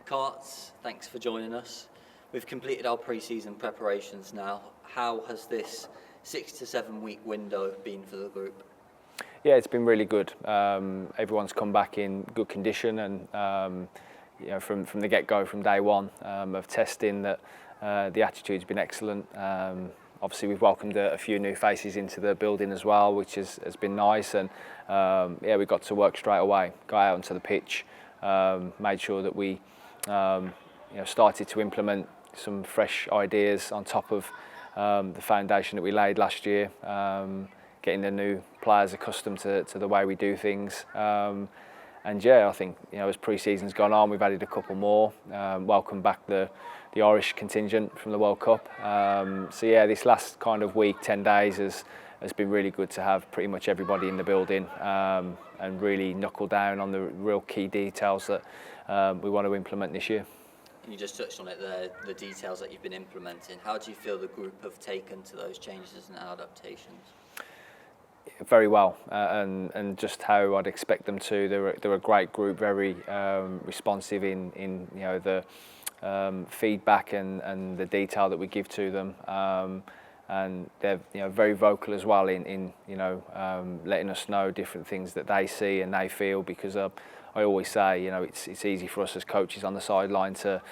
Carts, thanks for joining us. We've completed our pre-season preparations now. How has this 6 to 7 week window been for the group? Yeah, it's been really good. Everyone's come back in good condition, and from the get-go, from day one of testing, that the attitude's been excellent. Obviously, we've welcomed a few new faces into the building as well, which has been nice. And we got to work straight away. Got out onto the pitch, made sure that we started to implement some fresh ideas on top of the foundation that we laid last year. Getting the new players accustomed to the way we do things. I think as pre-season's gone on, we've added a couple more. Welcome back the Irish contingent from the World Cup. This last kind of week, 10 days has been really good to have pretty much everybody in the building and really knuckle down on the real key details that we want to implement this year. You just touched on it there, the details that you've been implementing. How do you feel the group have taken to those changes and adaptations? Very well, and just how I'd expect them to. They're a great group, very responsive in the feedback and the detail that we give to them, and they're very vocal as well in letting us know different things that they see and they feel, because I always say it's easy for us as coaches on the sideline to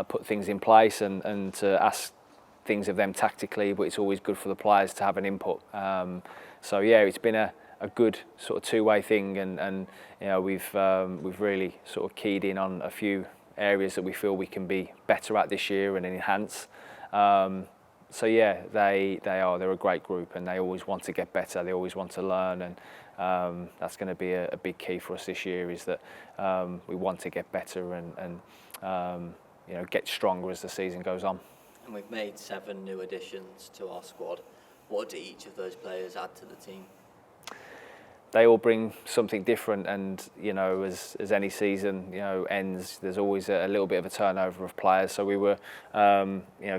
put things in place and to ask things of them tactically, but it's always good for the players to have an input. It's been a good sort of two-way thing, and we've really sort of keyed in on a few areas that we feel we can be better at this year and enhance. They're a great group, and they always want to get better. They always want to learn, and that's going to be a big key for us this year. Is that we want to get better and get stronger as the season goes on. And we've made 7 new additions to our squad. What do each of those players add to the team? They all bring something different, and as any season ends, there's always a little bit of a turnover of players. So we were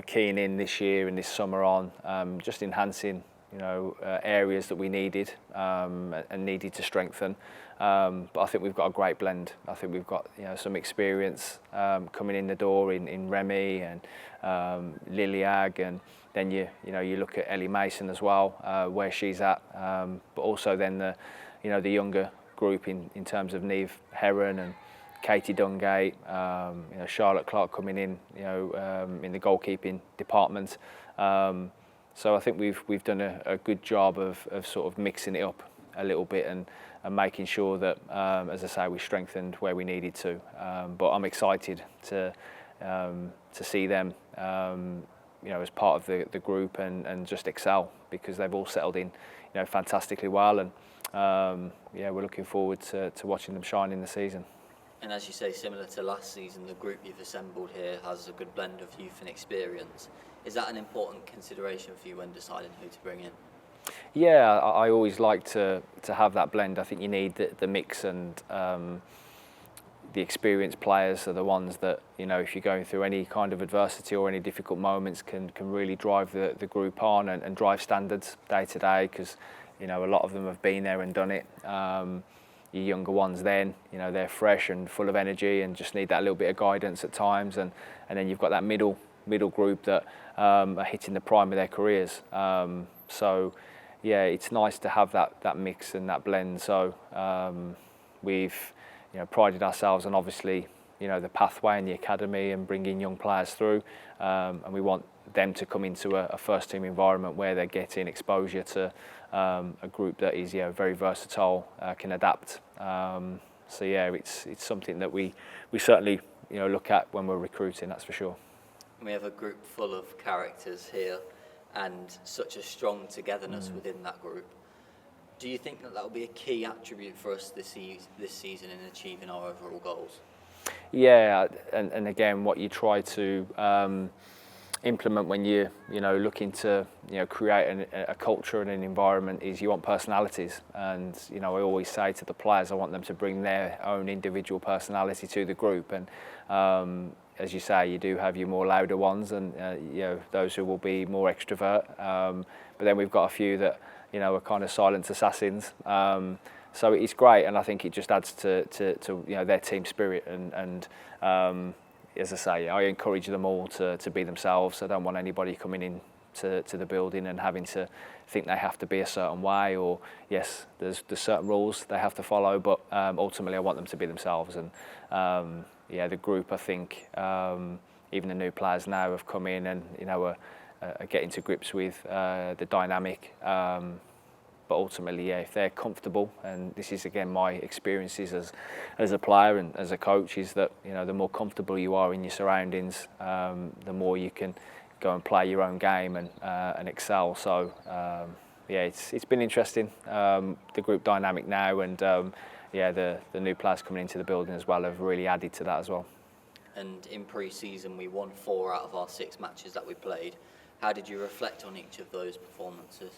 keying in this year and this summer on just enhancing areas that we needed and needed to strengthen. But I think we've got a great blend. I think we've got some experience coming in the door in Remy and Liliag, and then you look at Ellie Mason as well, where she's at, but also then the younger group in terms of Neve Heron and Katie Dungate, Charlotte Clark coming in in the goalkeeping department. So I think we've done a good job of sort of mixing it up a little bit and making sure that, as I say, we strengthened where we needed to. But I'm excited to see them as part of the group and just excel, because they've all settled in fantastically well, and we're looking forward to watching them shine in the season. And as you say, similar to last season, the group you've assembled here has a good blend of youth and experience. Is that an important consideration for you when deciding who to bring in? Yeah, I always like to have that blend. I think you need the mix, and the experienced players are the ones that, if you're going through any kind of adversity or any difficult moments, can really drive the group on and drive standards day to day, because a lot of them have been there and done it. Your younger ones then, they're fresh and full of energy and just need that little bit of guidance at times, and then you've got that middle group that are hitting the prime of their careers. It's nice to have that mix and that blend. So we've prided ourselves on, obviously, the pathway and the academy and bringing young players through, and we want them to come into a first team environment where they're getting exposure to a group that is very versatile, can adapt. It's something that we certainly look at when we're recruiting, that's for sure. We have a group full of characters here and such a strong togetherness within that group. Do you think that will be a key attribute for us this season in achieving our overall goals? Yeah, and again, what you try to implement when you're looking to create a culture and an environment is you want personalities, and I always say to the players, I want them to bring their own individual personality to the group, and as you say, you do have your more louder ones, and those who will be more extrovert, but then we've got a few that are kind of silent assassins. So it's great, and I think it just adds to their team spirit, and as I say, I encourage them all to be themselves. I don't want anybody coming in to the building and having to think they have to be a certain way, or yes, there's certain rules they have to follow, but ultimately I want them to be themselves. And the group, I think, even the new players now have come in and are getting to grips with the dynamic. But ultimately, if they're comfortable, and this is again my experiences as a player and as a coach, is that the more comfortable you are in your surroundings, the more you can go and play your own game and excel. So it's been interesting, the group dynamic now, and the new players coming into the building as well have really added to that as well. And in pre-season, we won 4 out of our 6 matches that we played. How did you reflect on each of those performances?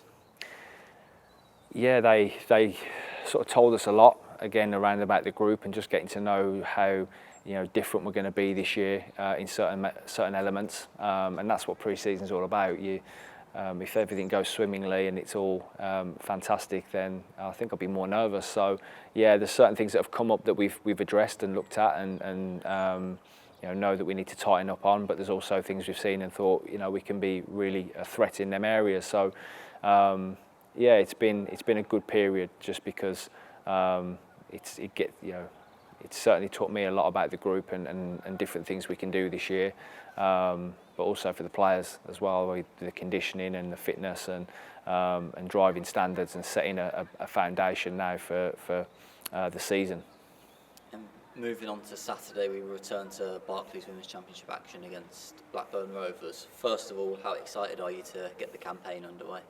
Yeah, they sort of told us a lot, again, around about the group and just getting to know how different we're going to be this year in certain elements, and that's what pre-season's all about. If everything goes swimmingly and it's all fantastic, then I think I'll be more nervous. So there's certain things that have come up that we've addressed and looked at and know that we need to tighten up on, but there's also things we've seen and thought we can be really a threat in them areas. So it's been a good period, just because it's certainly taught me a lot about the group and different things we can do this year, but also for the players as well, with the conditioning and the fitness and driving standards and setting a foundation now for the season. And moving on to Saturday, we return to Barclays Women's Championship action against Blackburn Rovers. First of all, how excited are you to get the campaign underway?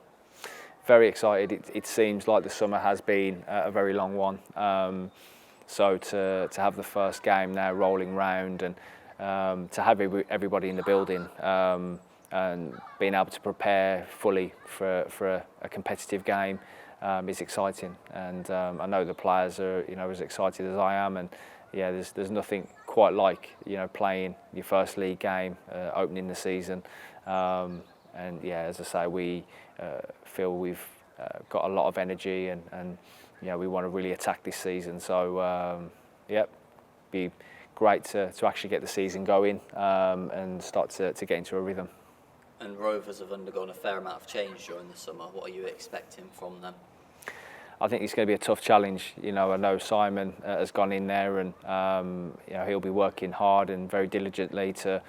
Very excited. It seems like the summer has been a very long one. So to have the first game now rolling round and to have everybody in the building and being able to prepare fully for a competitive game is exciting. And I know the players are as excited as I am. And there's nothing quite like playing your first league game, opening the season. And as I say, we feel we've got a lot of energy and we want to really attack this season. So be great to actually get the season going and start to get into a rhythm. And Rovers have undergone a fair amount of change during the summer. What are you expecting from them? I think it's going to be a tough challenge. I know Simon has gone in there, and he'll be working hard and very diligently to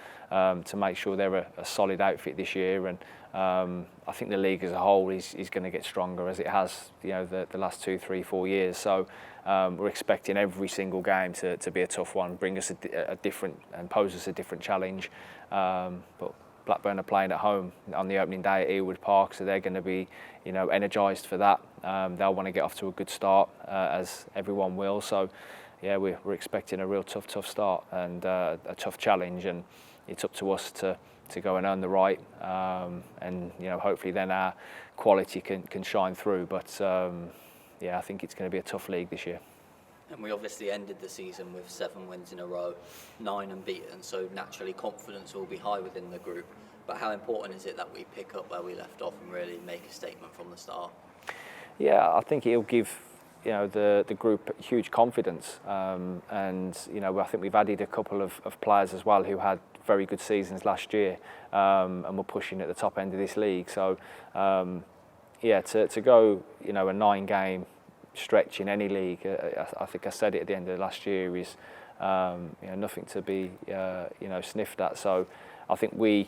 make sure they're a solid outfit this year. And I think the league as a whole is going to get stronger, as it has the last 2, 3, 4 years. So we're expecting every single game to be a tough one, bring us a different and pose us a different challenge. But Blackburn are playing at home on the opening day at Ewood Park, so they're going to be energised for that. They'll want to get off to a good start, as everyone will. So we're expecting a real tough start and a tough challenge, and it's up to us to go and earn the right, and hopefully then our quality can shine through. But I think it's going to be a tough league this year. And we obviously ended the season with 7 wins in a row, 9 unbeaten, so naturally confidence will be high within the group. But how important is it that we pick up where we left off and really make a statement from the start? Yeah, I think it'll give the group huge confidence, and I think we've added a couple of players as well who had very good seasons last year, and we're pushing at the top end of this league. So to go a 9-game stretch in any league, I think I said it at the end of last year, is nothing to be sniffed at. So I think we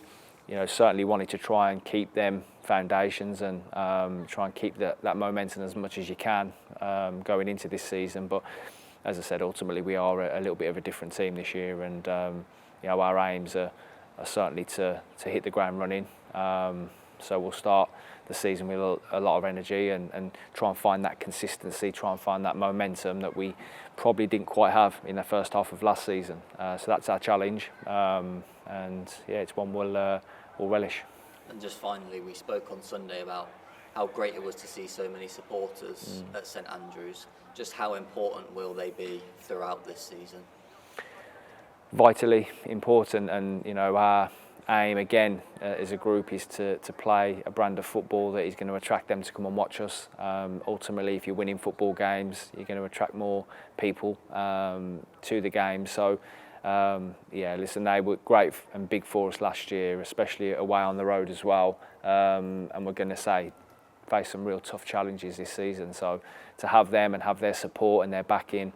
certainly wanted to try and keep them foundations and try and keep that momentum as much as you can going into this season. But as I said, ultimately we are a little bit of a different team this year, and our aims are certainly to hit the ground running. So we'll start the season with a lot of energy and try and find that consistency, try and find that momentum that we probably didn't quite have in the first half of last season. So that's our challenge, and it's one we'll relish. And just finally, we spoke on Sunday about how great it was to see so many supporters at St Andrews. Just how important will they be throughout this season? Vitally important, and our aim again as a group is to play a brand of football that is going to attract them to come and watch us. Ultimately, if you're winning football games, you're going to attract more people to the game. So yeah, listen, they were great and big for us last year, especially away on the road as well. And we're going to face some real tough challenges this season. So to have them and have their support and their backing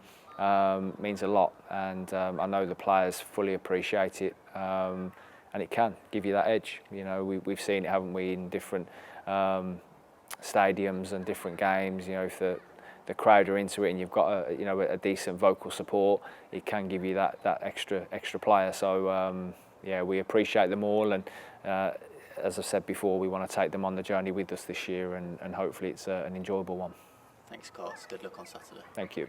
means a lot. And I know the players fully appreciate it. And it can give you that edge. You know, we've seen it, haven't we, in different stadiums and different games. You know, if the crowd are into it and you've got a decent vocal support, it can give you that extra player. So yeah, we appreciate them all, and as I've said before, we want to take them on the journey with us this year, and hopefully it's an enjoyable one. Thanks, Carl. Good luck on Saturday. Thank you.